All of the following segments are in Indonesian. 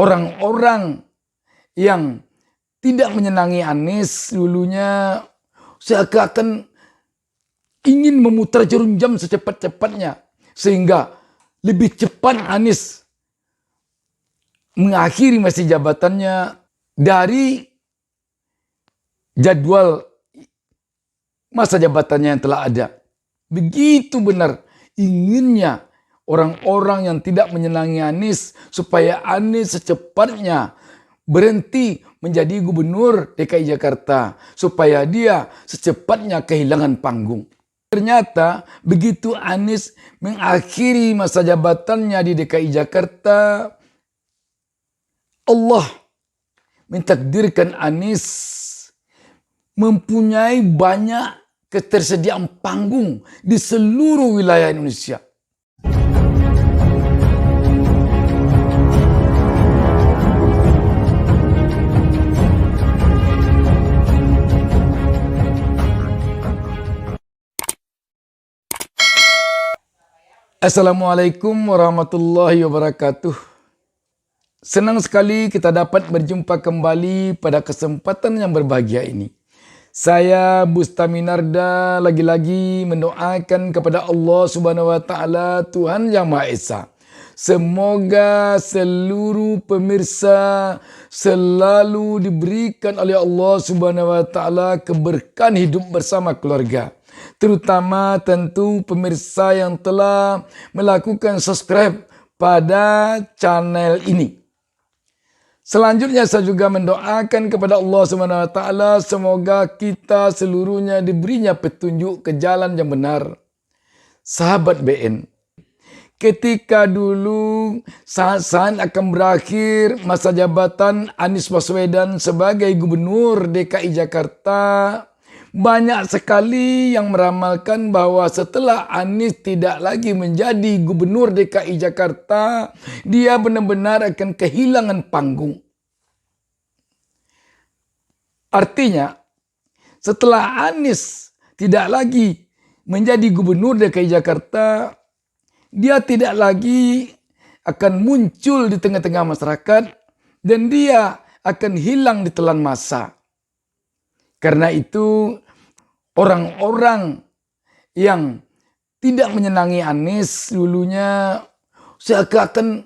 Orang-orang yang tidak menyenangi Anies dulunya seakan-akan ingin memutar jarum jam secepat-cepatnya, sehingga lebih cepat Anies mengakhiri masa jabatannya dari jadwal masa jabatannya yang telah ada. Begitu benar inginnya orang-orang yang tidak menyenangi Anies supaya Anies secepatnya berhenti menjadi gubernur DKI Jakarta, supaya dia secepatnya kehilangan panggung. Ternyata begitu Anies mengakhiri masa jabatannya di DKI Jakarta, Allah mentakdirkan Anies mempunyai banyak ketersediaan panggung di seluruh wilayah Indonesia. Assalamualaikum warahmatullahi wabarakatuh. Senang sekali kita dapat berjumpa kembali pada kesempatan yang berbahagia ini. Saya Bustaminarda lagi-lagi mendoakan kepada Allah Subhanahu wa taala, Tuhan Yang Maha Esa. Semoga seluruh pemirsa selalu diberikan oleh Allah Subhanahu wa taala keberkahan hidup bersama keluarga. Terutama tentu pemirsa yang telah melakukan subscribe pada channel ini. Selanjutnya saya juga mendoakan kepada Allah Subhanahu wa taala semoga kita seluruhnya diberinya petunjuk ke jalan yang benar. Sahabat BN, ketika dulu saat-saat akan berakhir masa jabatan Anies Baswedan sebagai gubernur DKI Jakarta, banyak sekali yang meramalkan bahwa setelah Anies tidak lagi menjadi gubernur DKI Jakarta, dia benar-benar akan kehilangan panggung. Artinya, setelah Anies tidak lagi menjadi gubernur DKI Jakarta, dia tidak lagi akan muncul di tengah-tengah masyarakat dan dia akan hilang di telan masa. Karena itu, orang-orang yang tidak menyenangi Anies dulunya seakan-akan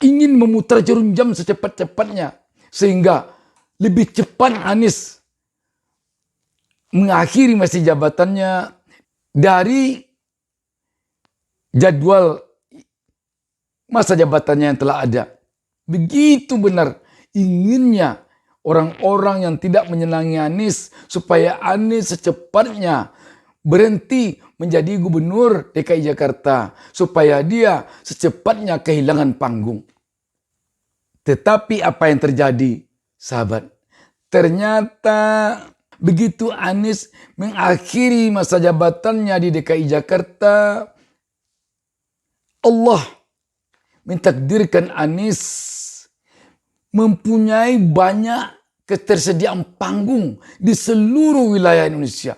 ingin memutar jarum jam secepat-cepatnya, sehingga lebih cepat Anies mengakhiri masa jabatannya dari jadwal masa jabatannya yang telah ada. Begitu benar inginnya orang-orang yang tidak menyenangi Anies supaya Anies secepatnya berhenti menjadi gubernur DKI Jakarta, supaya dia secepatnya kehilangan panggung. Tetapi apa yang terjadi, sahabat? Ternyata begitu Anies mengakhiri masa jabatannya di DKI Jakarta, Allah mentakdirkan Anies mempunyai banyak ketersediaan panggung di seluruh wilayah Indonesia.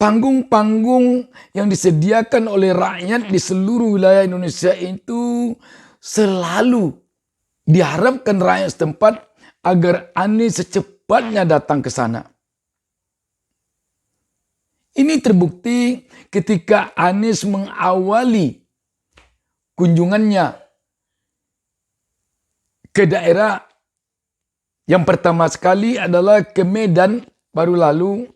Panggung-panggung yang disediakan oleh rakyat di seluruh wilayah Indonesia itu selalu diharapkan rakyat setempat agar Anies secepatnya datang ke sana. Ini terbukti ketika Anies mengawali kunjungannya ke daerah yang pertama sekali adalah ke Medan, baru lalu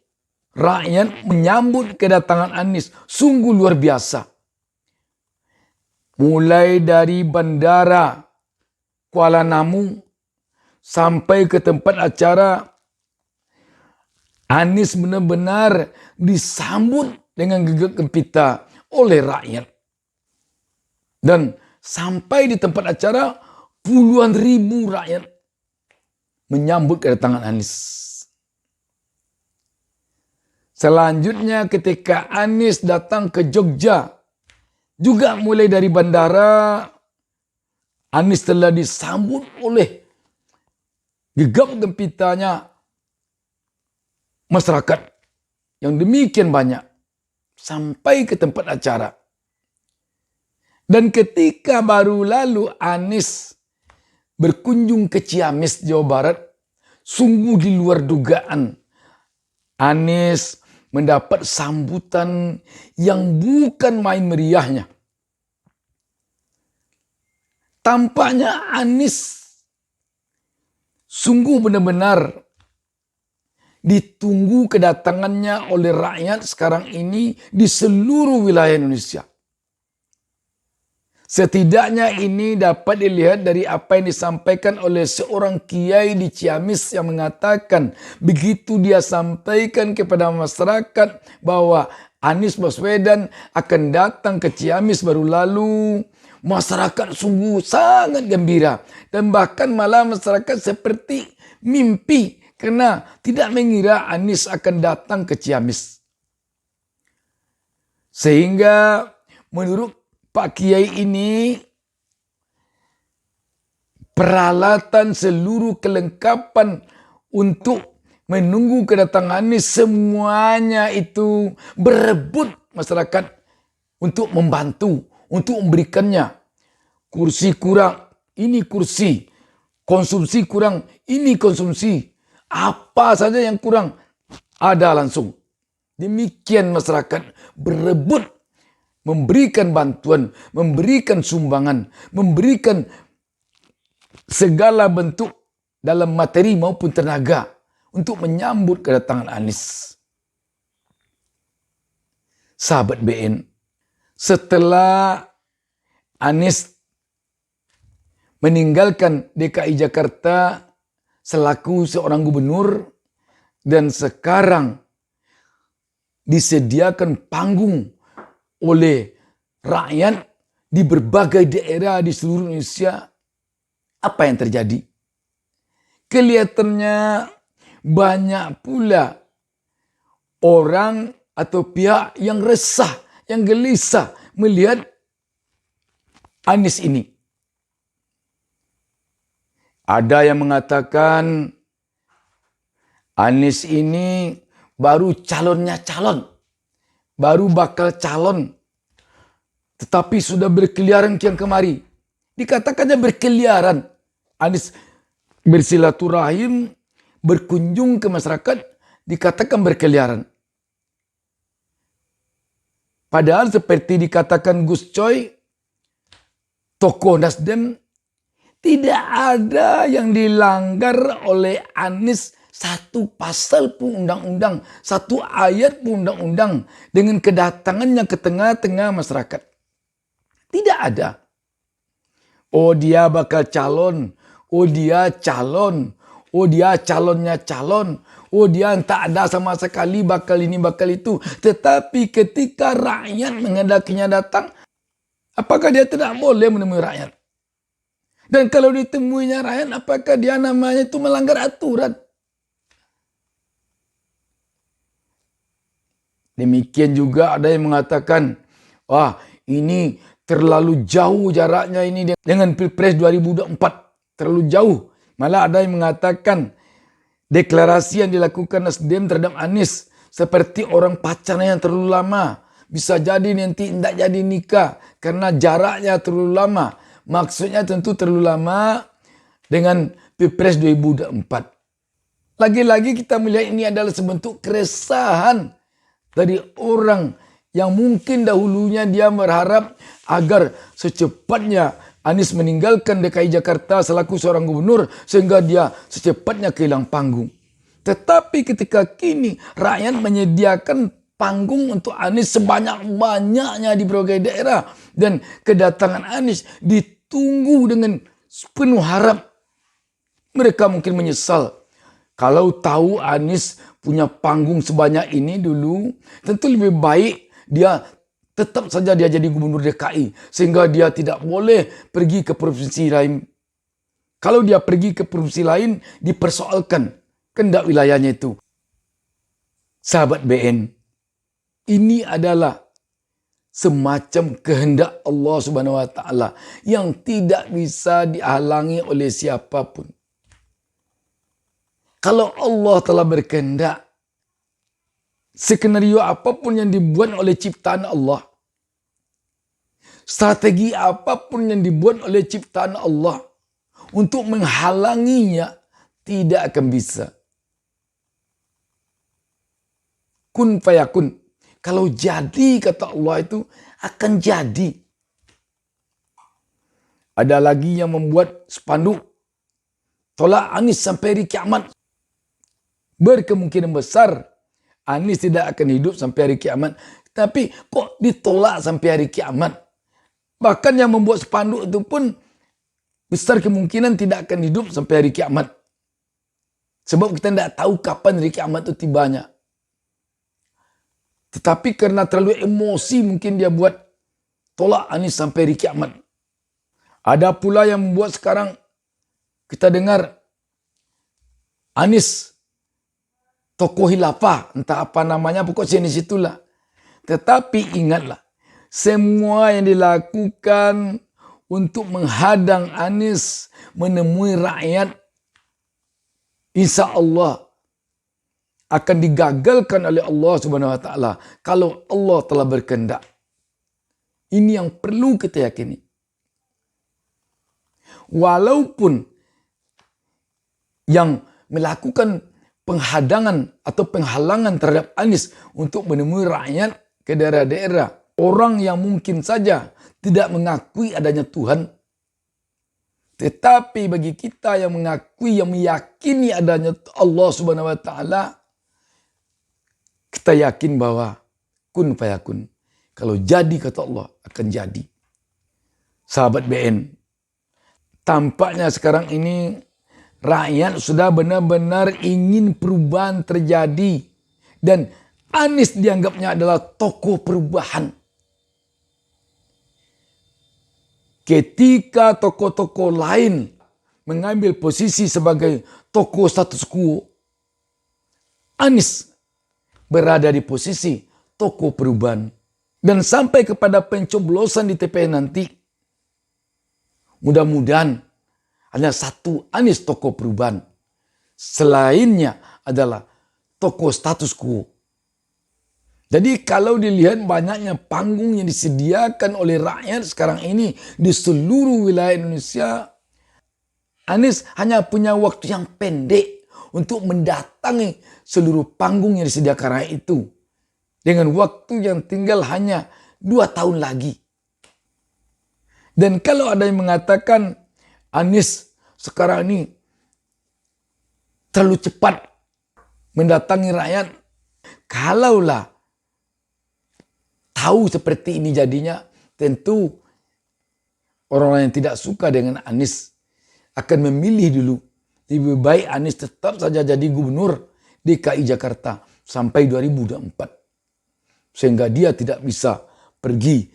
rakyat menyambut kedatangan Anies sungguh luar biasa. mulai dari bandara Kuala Namu sampai ke tempat acara, Anies benar-benar disambut dengan gegap gempita oleh rakyat. Dan sampai di tempat acara, puluhan ribu rakyat menyambut kedatangan Anies. Selanjutnya ketika Anies datang ke Jogja, juga mulai dari bandara, Anies telah disambut oleh gegap gempitanya masyarakat yang demikian banyak sampai ke tempat acara. Dan ketika baru lalu Anies berkunjung ke Ciamis, Jawa Barat, sungguh di luar dugaan. Anies mendapat sambutan yang bukan main meriahnya. Tampaknya Anies sungguh benar-benar ditunggu kedatangannya oleh rakyat sekarang ini di seluruh wilayah Indonesia. Setidaknya ini dapat dilihat dari apa yang disampaikan oleh seorang kiai di Ciamis yang mengatakan begitu dia sampaikan kepada masyarakat bahwa Anies Baswedan akan datang ke Ciamis baru lalu, masyarakat sungguh sangat gembira dan bahkan malah masyarakat seperti mimpi karena tidak mengira Anies akan datang ke Ciamis. Sehingga menurut Pak Kiai ini, peralatan seluruh kelengkapan untuk menunggu kedatangan Anies semuanya itu berebut masyarakat untuk membantu, untuk memberikannya. Kursi kurang, ini kursi. Konsumsi kurang, ini konsumsi. Apa saja yang kurang, ada langsung. Demikian masyarakat berebut memberikan bantuan, memberikan sumbangan, memberikan segala bentuk dalam materi maupun tenaga untuk menyambut kedatangan Anies. Sahabat BN, setelah Anies meninggalkan DKI Jakarta selaku seorang gubernur dan sekarang disediakan panggung oleh rakyat di berbagai daerah di seluruh Indonesia, apa yang terjadi? Kelihatannya banyak pula orang atau pihak yang resah, yang gelisah melihat Anies ini. Ada yang mengatakan Anies ini baru calonnya calon. Baru bakal calon, tetapi sudah berkeliaran kian kemari. Dikatakannya berkeliaran. Anies bersilaturahim, berkunjung ke masyarakat, dikatakan berkeliaran. Padahal seperti dikatakan Gus Coy, tokoh Nasdem, tidak ada yang dilanggar oleh Anies satu pasal pun undang-undang, satu ayat pun undang-undang dengan kedatangannya ke tengah-tengah masyarakat. Tidak ada. Oh dia bakal calon, oh dia calon, oh dia calonnya calon, oh dia tak ada sama sekali bakal ini bakal itu. Tetapi ketika rakyat menghendakinya datang, apakah dia tidak boleh menemui rakyat? Dan kalau ditemuinya rakyat, apakah dia namanya itu melanggar aturan? Demikian juga ada yang mengatakan, wah ini terlalu jauh jaraknya ini dengan Pilpres 2024. Terlalu jauh. Malah ada yang mengatakan deklarasi yang dilakukan Nasdem terhadap Anies seperti orang pacaran yang terlalu lama. Bisa jadi nanti tidak jadi nikah karena jaraknya terlalu lama. Maksudnya tentu terlalu lama dengan Pilpres 2024. Lagi-lagi kita melihat ini adalah sebentuk keresahan dari orang yang mungkin dahulunya dia berharap agar secepatnya Anies meninggalkan DKI Jakarta selaku seorang gubernur sehingga dia secepatnya kehilangan panggung. Tetapi ketika kini rakyat menyediakan panggung untuk Anies sebanyak-banyaknya di berbagai daerah Dan kedatangan Anies ditunggu dengan penuh harap. Mereka mungkin menyesal. Kalau tahu Anies punya panggung sebanyak ini dulu, tentu lebih baik dia tetap saja dia jadi gubernur DKI. Sehingga dia tidak boleh pergi ke provinsi lain. Kalau dia pergi ke provinsi lain, dipersoalkan kehendak wilayahnya itu. Sahabat BN, ini adalah semacam kehendak Allah Subhanahu wa taala yang tidak bisa dihalangi oleh siapapun. Kalau Allah telah berkehendak, skenario apapun yang dibuat oleh ciptaan Allah, strategi apapun yang dibuat oleh ciptaan Allah untuk menghalanginya tidak akan bisa. Kun fayakun. Kalau jadi, kata Allah, itu akan jadi. Ada lagi yang membuat spanduk tolak Anies sampai hari kiamat. Berkemungkinan besar Anies tidak akan hidup sampai hari kiamat. Tapi kok ditolak sampai hari kiamat? Bahkan yang membuat spanduk itu pun besar kemungkinan tidak akan hidup sampai hari kiamat. Sebab kita tidak tahu kapan hari kiamat itu tibanya. Tetapi karena terlalu emosi mungkin dia buat tolak Anies sampai hari kiamat. Ada pula yang membuat sekarang kita dengar Anies tokoh khilafah, entah apa namanya, pokoknya di situlah. Tetapi ingatlah, semua yang dilakukan untuk menghadang Anies menemui rakyat, insya Allah akan digagalkan oleh Allah Subhanahu wa taala kalau Allah telah berkehendak. Ini yang perlu kita yakini. Walaupun yang melakukan penghadangan atau penghalangan terhadap Anies untuk menemui rakyat ke daerah-daerah, orang yang mungkin saja tidak mengakui adanya Tuhan. Tetapi bagi kita yang mengakui, yang meyakini adanya Allah Subhanahu wa taala, kita yakin bahwa kun fayakun. Kalau jadi, kata Allah, akan jadi. Sahabat BN, tampaknya sekarang ini rakyat sudah benar-benar ingin perubahan terjadi. Dan Anies dianggapnya adalah tokoh perubahan. Ketika tokoh-tokoh lain mengambil posisi sebagai tokoh status quo, Anies berada di posisi tokoh perubahan. Dan sampai kepada pencoblosan di TPS nanti, mudah-mudahan hanya satu Anies tokoh perubahan. Selainnya adalah tokoh status quo. Jadi kalau dilihat banyaknya panggung yang disediakan oleh rakyat sekarang ini di seluruh wilayah Indonesia, Anies hanya punya waktu yang pendek untuk mendatangi seluruh panggung yang disediakan rakyat itu. Dengan waktu yang tinggal hanya 2 tahun lagi. Dan kalau ada yang mengatakan Anies sekarang ini terlalu cepat mendatangi rakyat, kalaulah tahu seperti ini jadinya, tentu orang-orang yang tidak suka dengan Anies akan memilih dulu. Lebih baik Anies tetap saja jadi gubernur DKI Jakarta sampai 2024. Sehingga dia tidak bisa pergi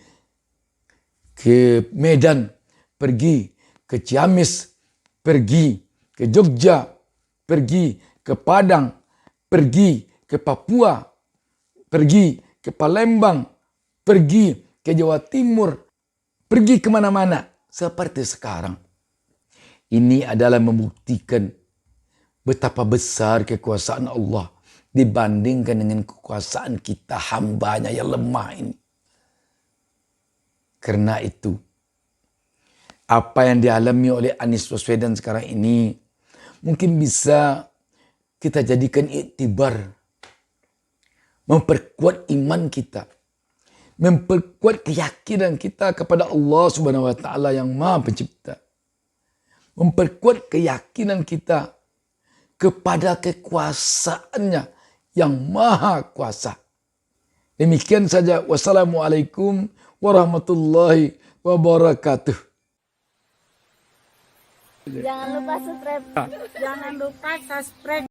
ke Medan, pergi ke Ciamis, pergi ke Jogja, pergi ke Padang, pergi ke Papua, pergi ke Palembang, pergi ke Jawa Timur, pergi kemana-mana seperti sekarang. Ini adalah membuktikan betapa besar kekuasaan Allah dibandingkan dengan kekuasaan kita hambanya yang lemah ini. Karena itu, apa yang dialami oleh Anies Baswedan sekarang ini mungkin bisa kita jadikan iktibar, memperkuat iman kita, memperkuat keyakinan kita kepada Allah Subhanahu wa taala yang Maha Pencipta. Memperkuat keyakinan kita kepada kekuasaannya yang Maha Kuasa. Demikian saja. Wassalamualaikum warahmatullahi wabarakatuh. Jangan lupa subscribe. Jangan lupa subscribe.